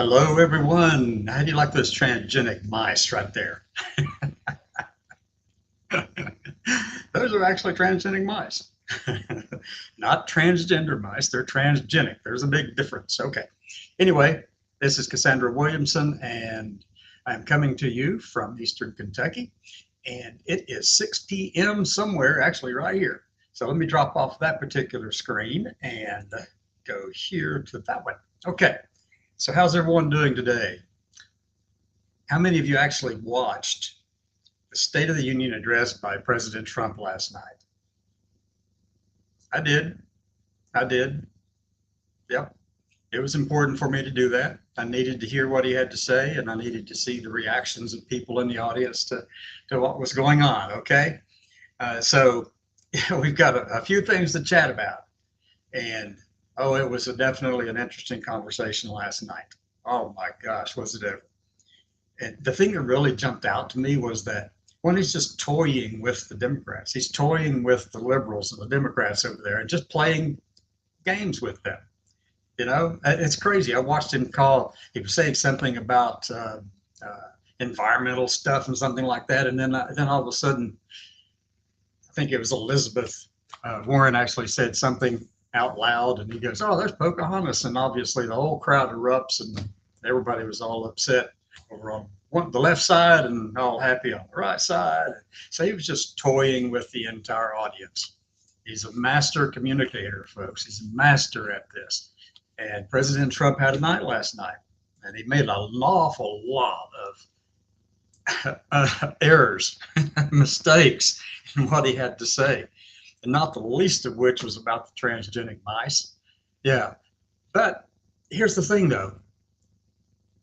Hello, everyone. How do you like those transgenic mice right there? Those are actually transgenic mice. Not transgender mice, they're transgenic. There's a big difference. Okay. Anyway, this is Cassandra Williamson, and I'm coming to you from Eastern Kentucky, and it is 6 p.m. somewhere, actually right here. So let me drop off that particular screen and go here to that one. Okay. So how's everyone doing today? How many of you actually watched the State of the Union address by President Trump last night? I did. I did. Yep. It was important for me to do that. I needed to hear what he had to say, and I needed to see the reactions of people in the audience to what was going on. Okay. So we've got a few things to chat about. And oh, it was definitely an interesting conversation last night. Oh my gosh, was it ever? And the thing that really jumped out to me was that when he's just toying with the Democrats, he's toying with the liberals and the Democrats over there and just playing games with them. You know, it's crazy. I watched him he was saying something about environmental stuff and something like that. And then all of a sudden, I think it was Elizabeth Warren actually said something out loud, and he goes, "Oh, there's Pocahontas," and obviously the whole crowd erupts, and everybody was all upset over on the left side and all happy on the right side. So he was just toying with the entire audience. He's a master communicator, folks. He's a master at this. And President Trump had a night last night, and he made an awful lot of errors, mistakes in what he had to say, and not the least of which was about the transgenic mice. Yeah, but here's the thing, though.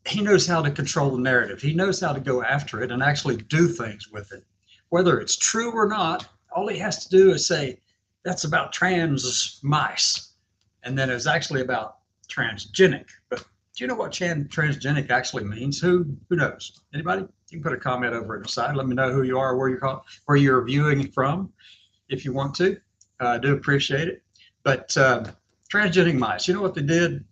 He knows how to control the narrative. He knows how to go after it and actually do things with it. Whether it's true or not, all he has to do is say, that's about trans mice. And then it's actually about transgenic. But do you know what transgenic actually means? Who knows? Anybody? You can put a comment over at the side. Let me know who you are, where you're viewing from, if you want to. I do appreciate it. But transgenic mice, you know what they did?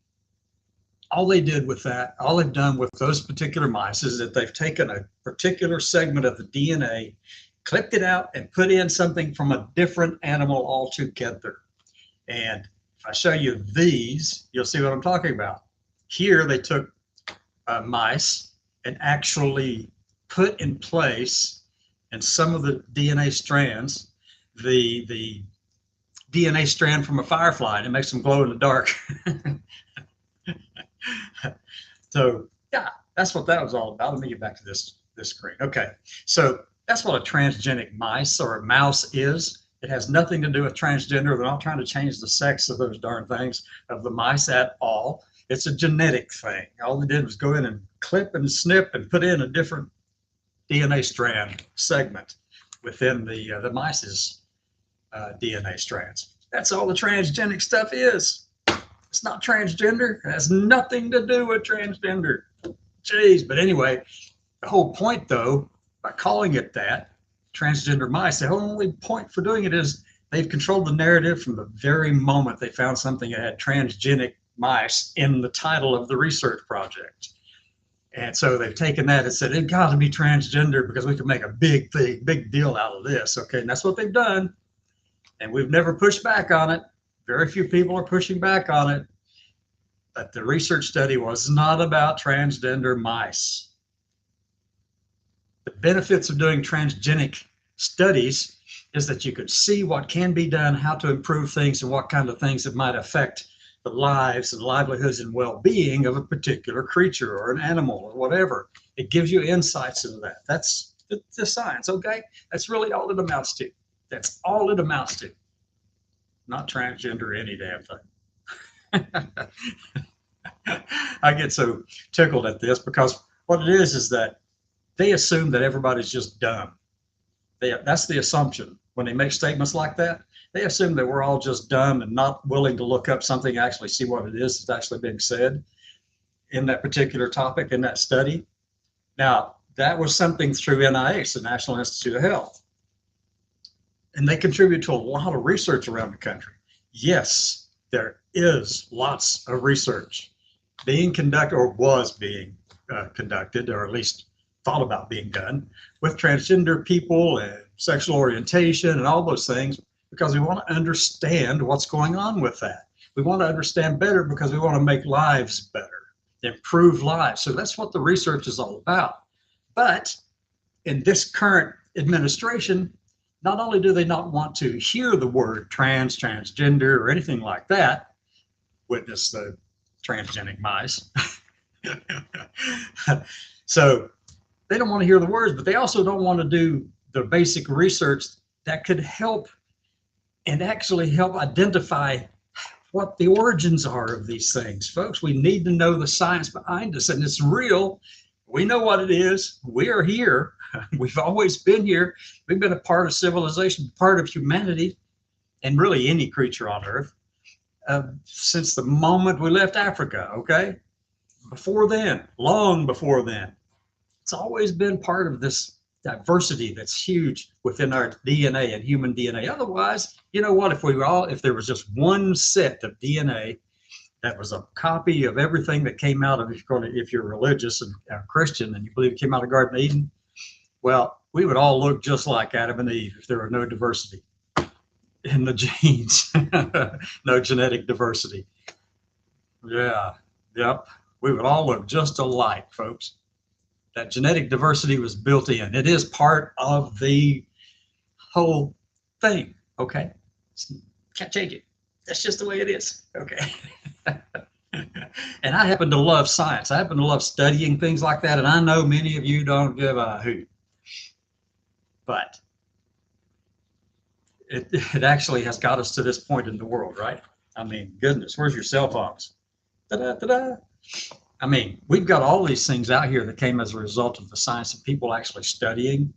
All they've done with those particular mice is that they've taken a particular segment of the DNA, clipped it out, and put in something from a different animal altogether. And if I show you these, you'll see what I'm talking about. Here, they took mice and actually put in place, in some of the DNA strands, the DNA strand from a firefly, and it makes them glow in the dark. So yeah, that's what that was all about. Let me get back to this screen. Okay, so that's what a transgenic mice or a mouse is. It has nothing to do with transgender. They're not trying to change the sex of those darn things, of the mice at all. It's a genetic thing. All they did was go in and clip and snip and put in a different DNA strand segment within the mice's DNA strands. That's all the transgenic stuff is. It's not transgender. It has nothing to do with transgender. Jeez. But anyway, the whole point, though, by calling it that, transgender mice, the only point for doing it is they've controlled the narrative from the very moment they found something that had transgenic mice in the title of the research project. And so they've taken that and said, it's got to be transgender because we can make a big deal out of this. Okay, and that's what they've done. And we've never pushed back on it. Very few people are pushing back on it, but the research study was not about transgender mice. The benefits of doing transgenic studies is that you could see what can be done, how to improve things, and what kind of things that might affect the lives and livelihoods and well-being of a particular creature or an animal or whatever. It gives you insights into that. That's the science, okay? That's really all it amounts to. That's all it amounts to. Not transgender any damn thing. I get so tickled at this because what it is that they assume that everybody's just dumb. That's the assumption. When they make statements like that, they assume that we're all just dumb and not willing to look up something, actually see what it is that's actually being said in that particular topic, in that study. Now, that was something through NIH, the National Institute of Health. And they contribute to a lot of research around the country. Yes, there is lots of research. being conducted, or was being conducted, or at least thought about being done with transgender people and sexual orientation and all those things, because we want to understand what's going on with that. We want to understand better because we want to make lives better, improve lives. So that's what the research is all about. But in this current administration, not only do they not want to hear the word trans, transgender, or anything like that, witness the transgenic mice. So they don't want to hear the words, but they also don't want to do the basic research that could help and actually help identify what the origins are of these things. Folks, we need to know the science behind us, and it's real. We know what it is. We are here. We've always been here. We've been a part of civilization, part of humanity, and really any creature on Earth since the moment we left Africa, okay? Before then, long before then. It's always been part of this diversity that's huge within our DNA and human DNA. Otherwise, you know what, if there was just one set of DNA that was a copy of everything that came out of, if you're religious and Christian and you believe it came out of Garden of Eden, well, we would all look just like Adam and Eve if there were no diversity in the genes, no genetic diversity. Yeah, yep, we would all look just alike, folks. That genetic diversity was built in. It is part of the whole thing, okay? Can't change it. That's just the way it is, okay? And I happen to love science. I happen to love studying things like that, and I know many of you don't give a hoot. But it actually has got us to this point in the world, right? I mean, goodness, where's your cell phones? Ta-da, ta-da. I mean, we've got all these things out here that came as a result of the science of people actually studying.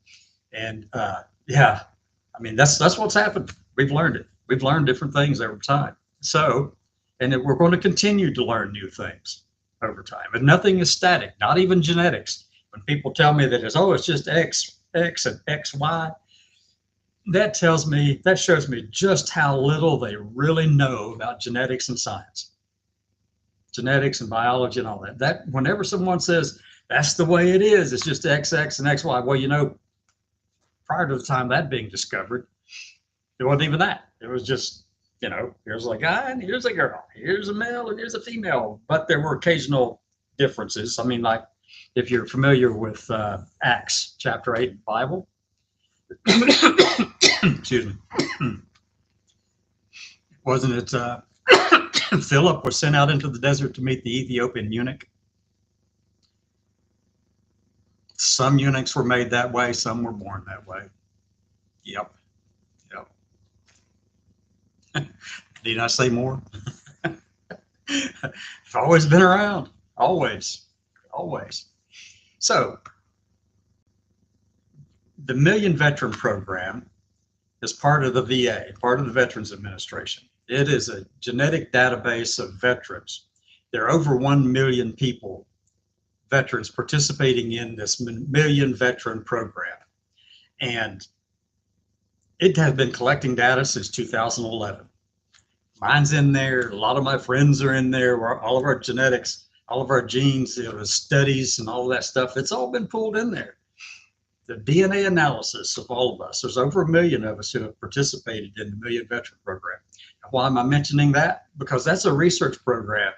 And yeah, I mean, that's what's happened. We've learned it. We've learned different things over time. So, and we're going to continue to learn new things over time. And nothing is static, not even genetics. When people tell me that it's just X and XY, that shows me just how little they really know about genetics and science. Genetics and biology and all that. That whenever someone says that's the way it is, it's just XX and XY. Well, you know, prior to the time that being discovered, it wasn't even that. It was just, you know, here's a guy and here's a girl, here's a male and here's a female. But there were occasional differences. I mean, like if you're familiar with Acts chapter 8 in the Bible, excuse me, wasn't it Philip was sent out into the desert to meet the Ethiopian eunuch? Some eunuchs were made that way, some were born that way. Yep. Need I say more? I've always been around. Always. So, the Million Veteran Program is part of the VA, part of the Veterans Administration. It is a genetic database of veterans. There are over 1 million people, veterans, participating in this Million Veteran Program. And it has been collecting data since 2011. Mine's in there. A lot of my friends are in there. All of our genetics, all of our genes, studies and all of that stuff, it's all been pulled in there. The DNA analysis of all of us. There's over 1 million of us who have participated in the Million Veteran Program. Why am I mentioning that? Because that's a research program.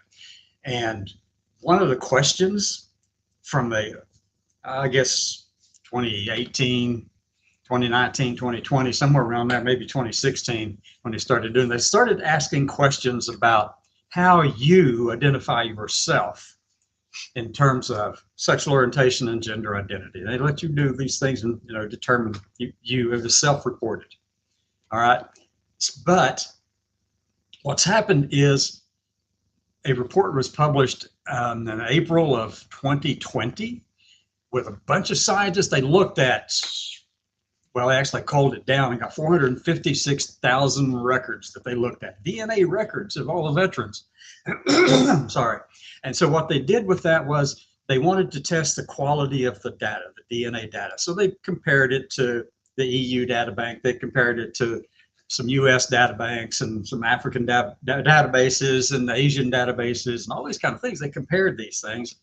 And one of the questions from I guess 2018, 2019, 2020, somewhere around there, maybe 2016, when they started asking questions about how you identify yourself in terms of sexual orientation and gender identity. They let you do these things and determine you as self-reported. All right, but what's happened is a report was published in April of 2020 with a bunch of scientists. They looked at, well, they actually culled it down and got 456,000 records that they looked at, DNA records of all the veterans. Sorry. And so what they did with that was they wanted to test the quality of the data, the DNA data. So they compared it to the EU data bank. They compared it to some US data banks and some African databases and the Asian databases and all these kind of things. They compared these things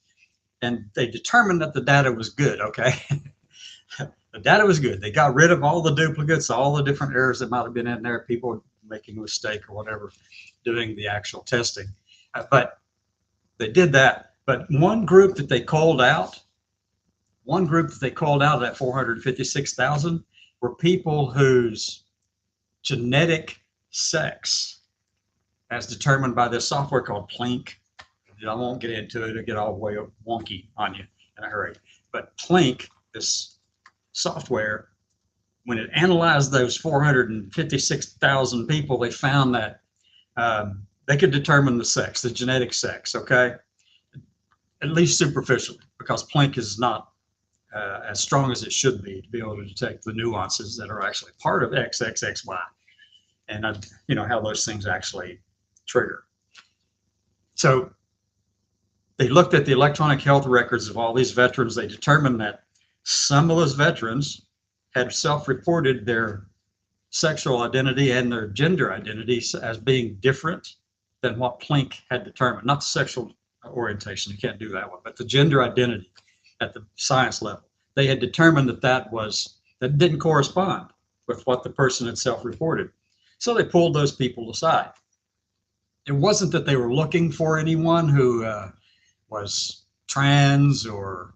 and they determined that the data was good, okay? The data was good. They got rid of all the duplicates, all the different errors that might have been in there, people making a mistake or whatever, doing the actual testing. But they did that. But one group that they called out, of that 456,000 were people whose genetic sex, as determined by this software called Plink. I won't get into it, it'll get all the way wonky on you in a hurry. But Plink, this software, when it analyzed those 456,000 people, they found that they could determine the sex, the genetic sex, okay? At least superficially, because Plink is not as strong as it should be to be able to detect the nuances that are actually part of XXXY and you know how those things actually trigger. So they looked at the electronic health records of all these veterans. They determined that some of those veterans had self-reported their sexual identity and their gender identity as being different than what Plink had determined. Not the sexual orientation, you can't do that one, but the gender identity at the science level. They had determined that didn't correspond with what the person had self-reported. So they pulled those people aside. It wasn't that they were looking for anyone who was trans or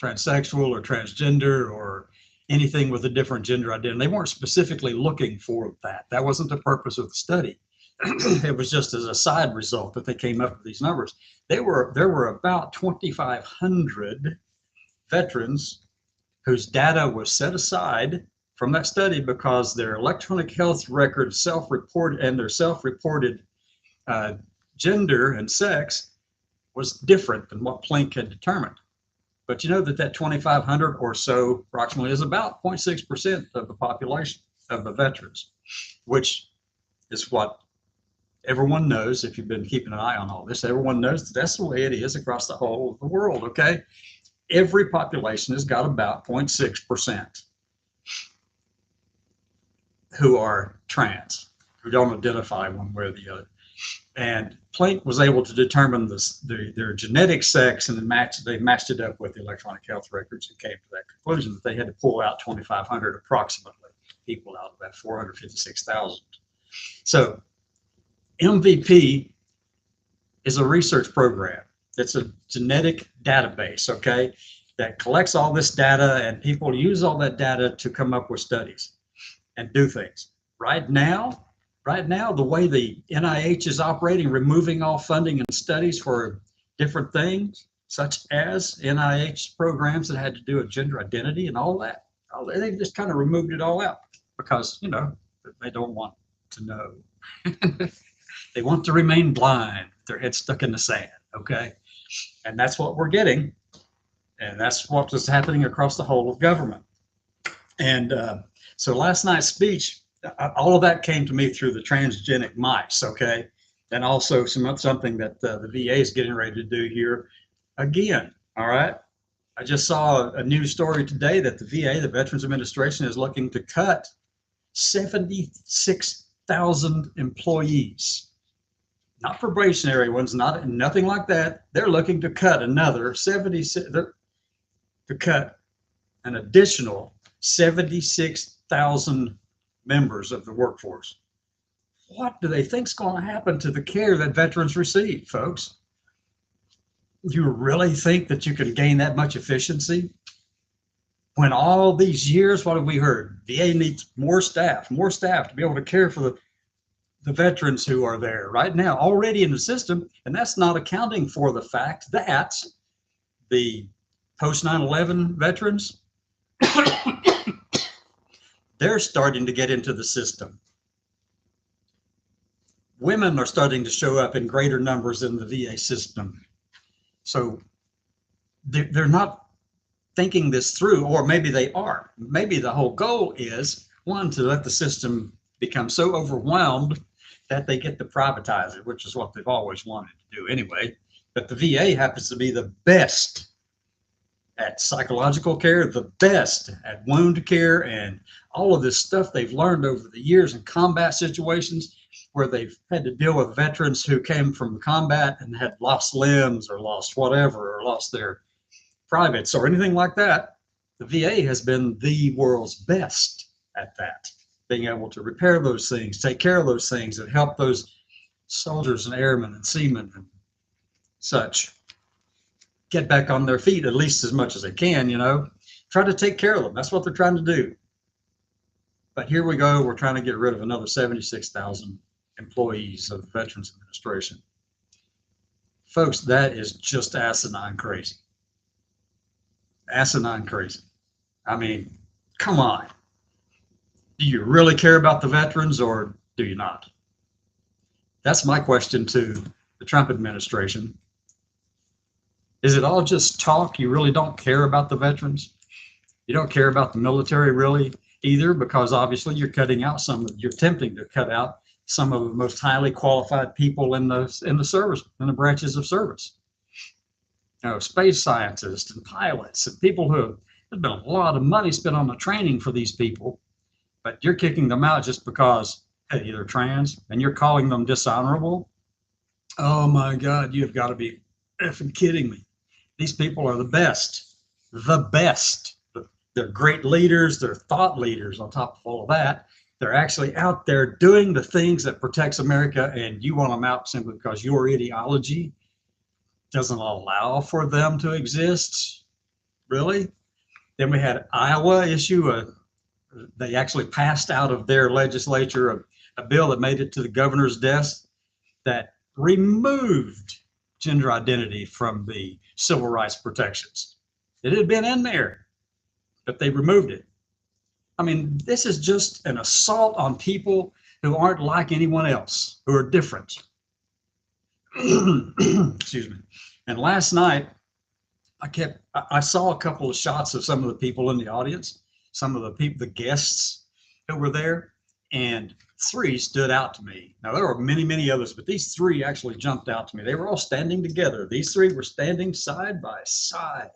transsexual or transgender or anything with a different gender identity. They weren't specifically looking for that. That wasn't the purpose of the study. It was just as a side result that they came up with these numbers. There were about 2,500 veterans whose data was set aside from that study because their electronic health records self-reported and their self-reported gender and sex was different than what Plink had determined. But you know that 2,500 or so approximately is about 0.6% of the population of the veterans, which is what everyone knows. If you've been keeping an eye on all this, everyone knows that that's the way it is across the whole of the world, okay? Every population has got about 0.6% who are trans, who don't identify one way or the other. And Plink was able to determine their genetic sex, and they matched it up with the electronic health records and came to that conclusion that they had to pull out 2,500 approximately people out of that 456,000. So MVP is a research program. It's a genetic database, okay, that collects all this data, and people use all that data to come up with studies and do things. Right now, the way the NIH is operating, removing all funding and studies for different things, such as NIH programs that had to do with gender identity and all that, they just kind of removed it all out because, you know, they don't want to know. They want to remain blind, their head stuck in the sand, okay? And that's what we're getting. And that's what was happening across the whole of government. And so last night's speech, all of that came to me through the transgenic mice, okay? And also something that the VA is getting ready to do here again, all right? I just saw a news story today that the VA, the Veterans Administration, is looking to cut 76,000 employees. Not probationary ones, nothing like that. They're looking to cut another 76, to cut an additional 76,000 members of the workforce. What do they think is going to happen to the care that veterans receive, folks? You really think that you can gain that much efficiency? When all these years, what have we heard? VA needs more staff to be able to care for the veterans who are there right now already in the system. And that's not accounting for the fact that the post 9/11 veterans, they're starting to get into the system. Women are starting to show up in greater numbers in the VA system. So they're not thinking this through, or maybe they are. Maybe the whole goal is, one, to let the system become so overwhelmed that they get to privatize it, which is what they've always wanted to do anyway. But the VA happens to be the best at psychological care, the best at wound care, and all of this stuff they've learned over the years in combat situations where they've had to deal with veterans who came from combat and had lost limbs or lost whatever or lost their privates or anything like that. The VA has been the world's best at that, being able to repair those things, take care of those things, and help those soldiers and airmen and seamen and such get back on their feet at least as much as they can, you know. Try to take care of them. That's what they're trying to do. But here we go. We're trying to get rid of another 76,000 employees of the Veterans Administration. Folks, that is just asinine crazy. Asinine crazy. I mean, come on. Do you really care about the veterans or do you not? That's my question to the Trump administration. Is it all just talk? You really don't care about the veterans? You don't care about the military really either, because obviously you're cutting out you're attempting to cut out some of the most highly qualified people in the service, in the branches of service. You know, space scientists and pilots and people who, there's been a lot of money spent on the training for these people, but you're kicking them out just because, hey, they're trans, and you're calling them dishonorable. Oh my God, you've got to be effing kidding me. These people are the best, the best. They're great leaders, they're thought leaders on top of all of that. They're actually out there doing the things that protects America, and you want them out simply because your ideology doesn't allow for them to exist? Really? Then we had Iowa issue, they actually passed out of their legislature a bill that made it to the governor's desk that removed gender identity from the civil rights protections. It had been in there, but they removed it. I mean, this is just an assault on people who aren't like anyone else, who are different. Excuse me. And last night, I saw a couple of shots of some of the people in the audience, some of the guests who were there, and three stood out to me. Now, there were many, many others, but these three actually jumped out to me. They were all standing together. These three were standing side by side,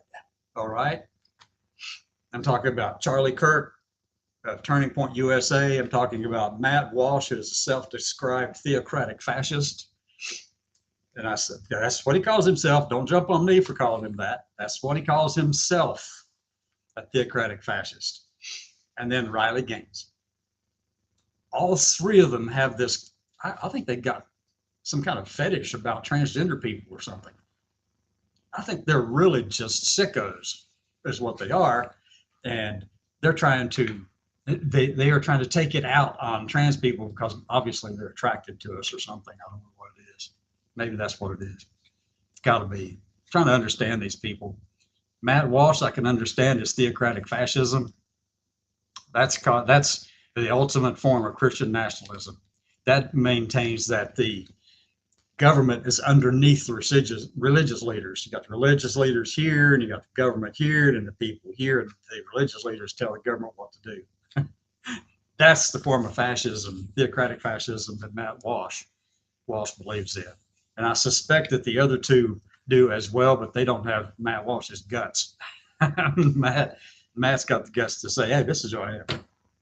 all right? I'm talking about Charlie Kirk of Turning Point USA. I'm talking about Matt Walsh, who is a self-described theocratic fascist. And I said, yeah, that's what he calls himself. Don't jump on me for calling him that. That's what he calls himself, a theocratic fascist. And then Riley Gaines. All three of them have this, I think they got some kind of fetish about transgender people or something. I think they're really just sickos is what they are. And they're trying to, they are trying to take it out on trans people because obviously they're attracted to us or something. I don't know what it is. Maybe that's what it is. It's got to be. Trying to understand these people. Matt Walsh, I can understand his theocratic fascism. That's the ultimate form of Christian nationalism. That maintains that the government is underneath the religious leaders. You got the religious leaders here, and you got the government here, and the people here, and the religious leaders tell the government what to do. That's the form of fascism, theocratic fascism, that Matt Walsh believes in. And I suspect that the other two do as well, but they don't have Matt Walsh's guts. Matt's got the guts to say, hey, this is who I am.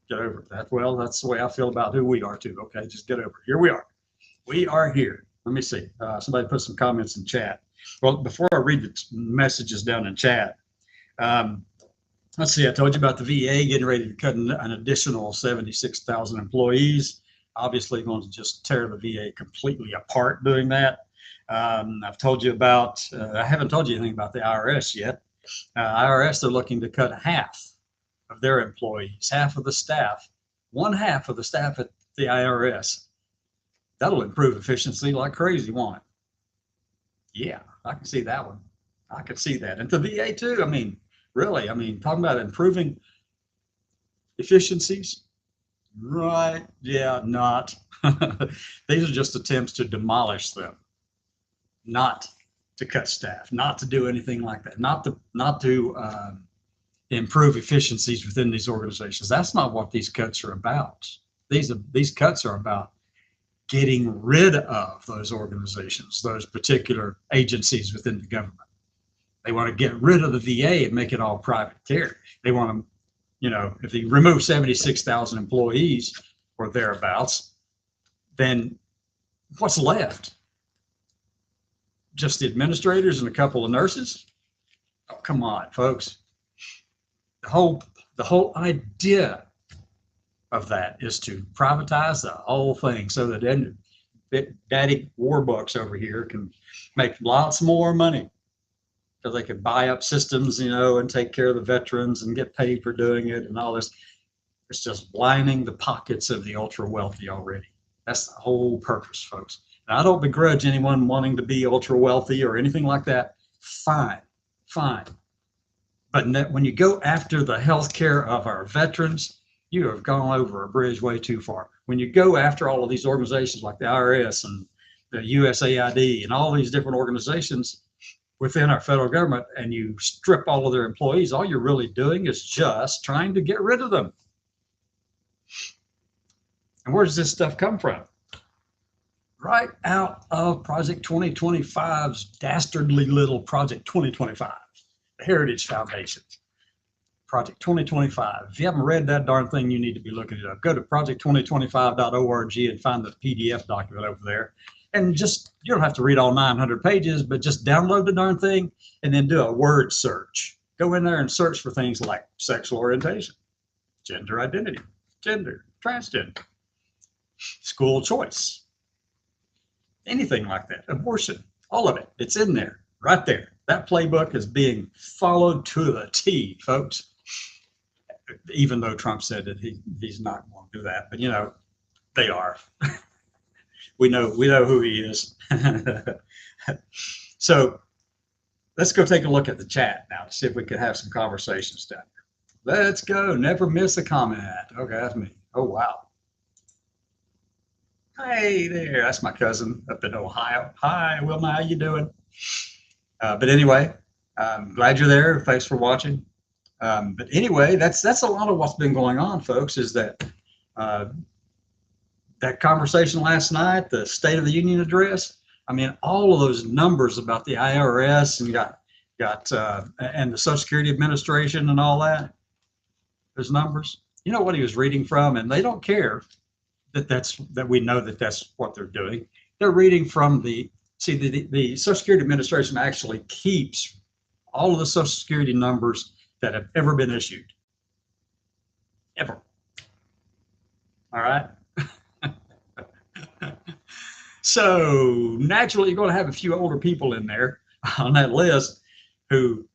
Get over that. Well, that's the way I feel about who we are too. Okay, just get over it. Here we are. We are here. Let me see. Somebody put some comments in chat. Well, before I read the messages down in chat, let's see. I told you about the VA getting ready to cut an additional 76,000 employees. Obviously, going to just tear the VA completely apart doing that. I've told you about. I haven't told you anything about the IRS yet. IRS, they're looking to cut half of their employees, half of the staff, one half of the staff at the IRS. That'll improve efficiency like crazy, won't it? Yeah, I can see that one. I can see that. And the VA too. I mean, really, I mean, talking about improving efficiencies, right? Yeah, not. These are just attempts to demolish them, not to cut staff, not to do anything like that, not to improve efficiencies within these organizations. That's not what these cuts are about. These cuts are about getting rid of those organizations, those particular agencies within the government. They want to get rid of the VA and make it all private care. They want to You know, if you remove 76,000 employees or thereabouts, then what's left? Just the administrators and a couple of nurses? Oh, come on, folks. The whole idea of that is to privatize the whole thing so that then Daddy Warbucks over here can make lots more money, so they can buy up systems, you know, and take care of the veterans and get paid for doing it and all this. It's just lining the pockets of the ultra wealthy already. That's the whole purpose, folks. And I don't begrudge anyone wanting to be ultra wealthy or anything like that. Fine, fine. But when you go after the health care of our veterans, you have gone over a bridge way too far. When you go after all of these organizations like the IRS and the USAID and all these different organizations within our federal government, and you strip all of their employees, all you're really doing is just trying to get rid of them. And where does this stuff come from? Right out of Project 2025's dastardly little Project 2025, the Heritage Foundation. Project 2025. If you haven't read that darn thing, you need to be looking it up. Go to project2025.org and find the PDF document over there. And just, you don't have to read all 900 pages, but just download the darn thing and then do a word search. Go in there and search for things like sexual orientation, gender identity, gender, transgender, school choice, anything like that, abortion, all of it. It's in there, right there. That playbook is being followed to the T, folks. Even though Trump said that he's not going to do that, but you know, they are. we know who he is. So let's go take a look at the chat now to see if we can have some conversations down here. Let's go. Never miss a comment. Okay, that's me. Oh wow. Hey there, that's my cousin up in Ohio. Hi, Wilma, how you doing? But anyway, I'm glad you're there. Thanks for watching. But anyway, that's a lot of what's been going on, folks, is that that conversation last night, the State of the Union address. I mean, all of those numbers about the IRS and and the Social Security Administration and all that, those numbers. You know what he was reading from, and they don't care that we know that that's what they're doing. They're reading from the Social Security Administration actually keeps all of the Social Security numbers that have ever been issued, ever. All right. So naturally, you're going to have a few older people in there on that list who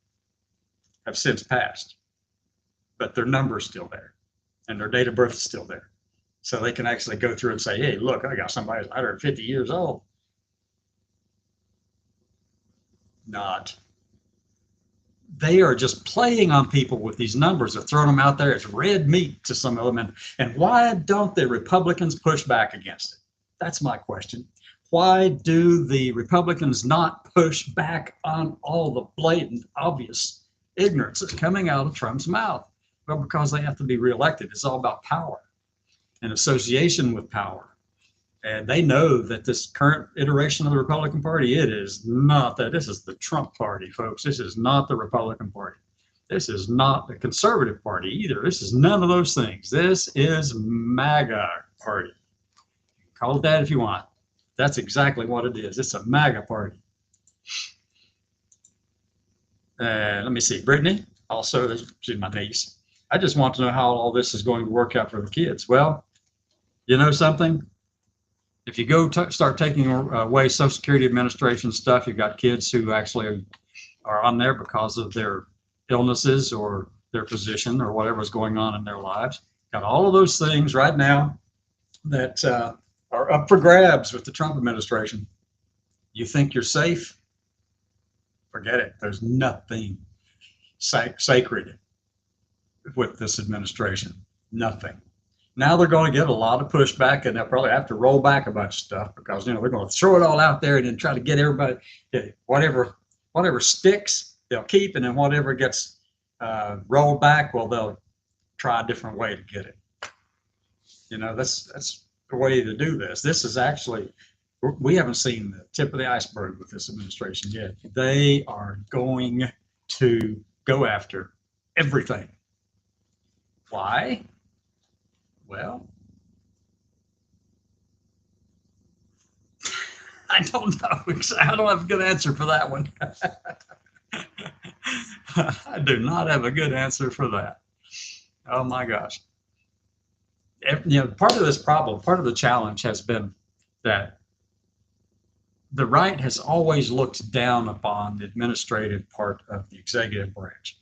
have since passed, but their number's still there and their date of birth is still there. So they can actually go through and say, hey, look, I got somebody who's 150 years old. Not. They are just playing on people with these numbers. They're throwing them out there as red meat to some of them. And why don't the Republicans push back against it? That's my question. Why do the Republicans not push back on all the blatant, obvious ignorance that's coming out of Trump's mouth? Well, because they have to be reelected. It's all about power and association with power. And they know that this current iteration of the Republican Party, it is not that. This is the Trump Party, folks. This is not the Republican Party. This is not the Conservative Party either. This is none of those things. This is MAGA Party. Call it that if you want. That's exactly what it is. It's a MAGA Party. Let me see. Brittany, also, she's my niece. I just want to know how all this is going to work out for the kids. Well, you know something? If you go start taking away Social Security Administration stuff, you've got kids who actually are on there because of their illnesses or their position or whatever's going on in their lives. Got all of those things right now that are up for grabs with the Trump administration. You think you're safe? Forget it. There's nothing sacred with this administration. Nothing. Now they're going to get a lot of pushback, and they'll probably have to roll back a bunch of stuff because, you know, they're going to throw it all out there and then try to get everybody, whatever sticks, they'll keep, and then whatever gets rolled back, well, they'll try a different way to get it. You know, that's the way to do this. This is actually, we haven't seen the tip of the iceberg with this administration yet. They are going to go after everything. Why? Well, I don't know. I don't have a good answer for that one. I do not have a good answer for that. Oh my gosh. Part of this problem, part of the challenge has been that the right has always looked down upon the administrative part of the executive branch.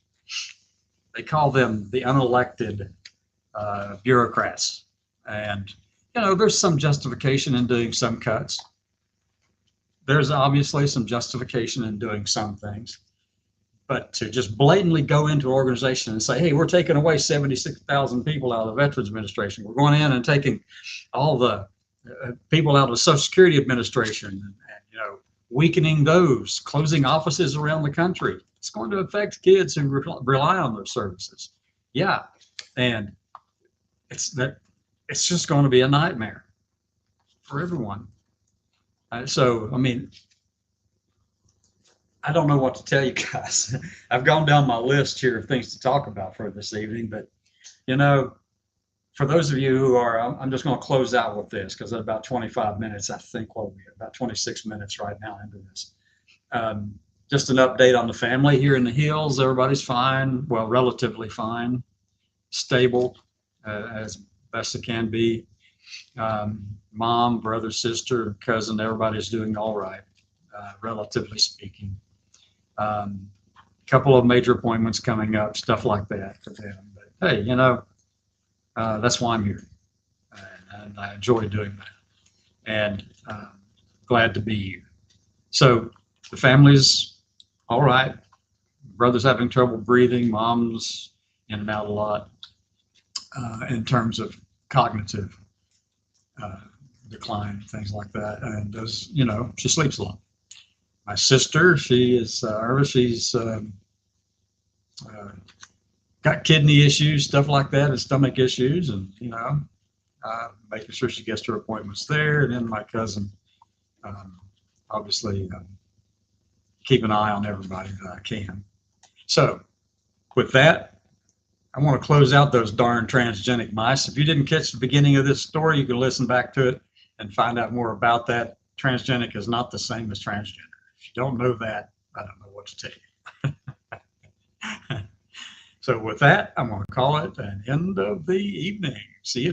They call them the unelected bureaucrats. And, there's some justification in doing some cuts. There's obviously some justification in doing some things. But to just blatantly go into an organization and say, hey, we're taking away 76,000 people out of the Veterans Administration. We're going in and taking all the people out of the Social Security Administration and weakening those, closing offices around the country. It's going to affect kids who rely on those services. Yeah, and it's just going to be a nightmare for everyone. So, I mean, I don't know what to tell you guys. I've gone down my list here of things to talk about for this evening, but for those of you who are, I'm just going to close out with this because at about 25 minutes, I think we're about 26 minutes right now into this. Just an update on the family here in the hills. Everybody's fine, well, relatively fine, stable as best it can be. Mom, brother, sister, cousin, everybody's doing all right, relatively speaking. Couple of major appointments coming up, stuff like that for them. But hey, that's why I'm here, and I enjoy doing that, and glad to be here. So the family's all right. Brother's having trouble breathing. Mom's in and out a lot in terms of cognitive decline, things like that, and she sleeps a lot. My sister, she's got kidney issues, stuff like that, and stomach issues, and making sure she gets her appointments there. And then my cousin, obviously, keep an eye on everybody that I can. So, with that, I want to close out those darn transgenic mice. If you didn't catch the beginning of this story, you can listen back to it and find out more about that. Transgenic is not the same as transgender. If you don't know that, I don't know what to tell you. So with that, I'm going to call it an end of the evening. See you.